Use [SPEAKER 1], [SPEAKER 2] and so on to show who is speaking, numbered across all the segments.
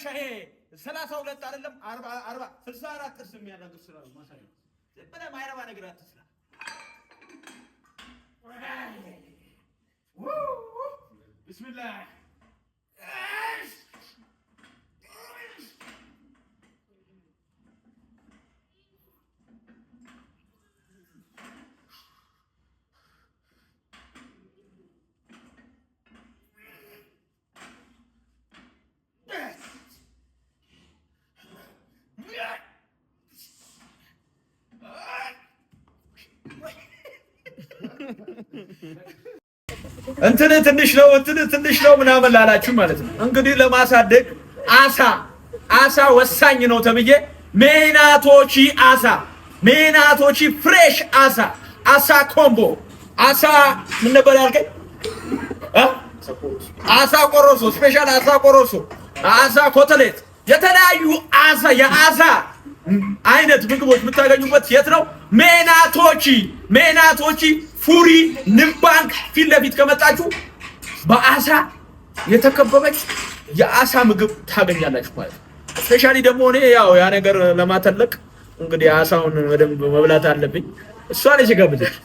[SPEAKER 1] የመጨረሻ ይሄ 32 አይደለም 40 64 ጥርስ የሚያናግር ስራ ነው ማሳየው። በላ ማይረባ ነገር አትስራ። ቢስሚላህ እንትን ትንሽ ነው ምናምን ላላችሁ ማለት ነው። እንግዲህ ለማሳደግ አሳ ወሳኝ ነው ተብዬ ሜናቶቺ ፍሬሽ አሳ ኮምቦ ምን ነበር ያልከኝ? አሳ ቆሮሶ ስፔሻል አሳ ቆሮሶ አሳ ኮተሌት የተለያዩ የአሳ አይነት ምግቦች የምታገኙበት የት ነው? ሜናቶቺ ፉሪ ንብ ባንክ ፊት ለፊት ከመጣችሁ በአሳ የተከበበች የአሳ ምግብ ታገኛላችሁ ማለት ነው። ስፔሻሊ ደግሞ እኔ ያው ያ ነገር ለማተለቅ እንግዲህ አሳውን በደንብ መብላት አለብኝ። እሷ ነች የጋበዘች።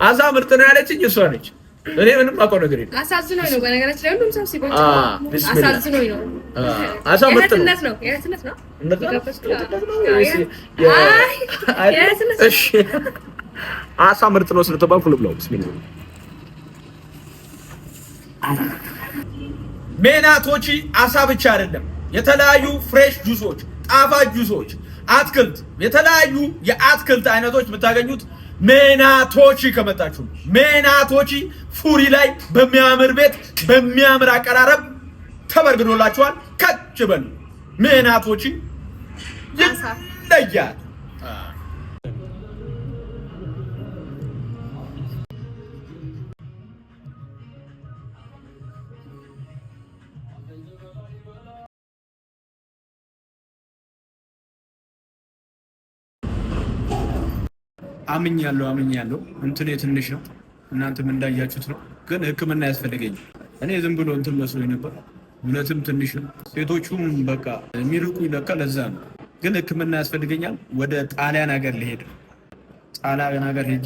[SPEAKER 1] አሳ ምርጥ ነው ያለችኝ እሷ ነች። እኔ ምንም አውቀው ነገር የለም።
[SPEAKER 2] አሳዝኖኝ ነው በነገራችን ላይ ሁሉም ሰው ሲቆጭ አሳዝኖኝ ነው።
[SPEAKER 1] አሳ ምርጥ ነው።
[SPEAKER 2] የእህትነት ነው።
[SPEAKER 1] እሺ አሳ ምርጥ ነው ስለተባልኩ ልብላው። ቢስሚላህ ሜናቶቺ አሳ ብቻ አይደለም፣ የተለያዩ ፍሬሽ ጁሶች፣ ጣፋጭ ጁሶች፣ አትክልት፣ የተለያዩ የአትክልት አይነቶች የምታገኙት ሜናቶቺ ከመጣችሁ ሜናቶቺ ፉሪ ላይ በሚያምር ቤት በሚያምር አቀራረብ ተበርግዶላችኋል። ከች በሉ ሜናቶቺ ይለያል። አምኛለሁ እንትኔ ትንሽ ነው፣ እናንተም እንዳያችሁት ነው። ግን ሕክምና ያስፈልገኝ። እኔ ዝም ብሎ እንትን መስሎኝ ነበር፣ እውነትም ትንሽ ነው። ሴቶቹም በቃ የሚርቁኝ ለካ ለዛ ነው። ግን ሕክምና ያስፈልገኛል። ወደ ጣሊያን ሀገር ልሄድ ጣሊያን ሀገር ሄጄ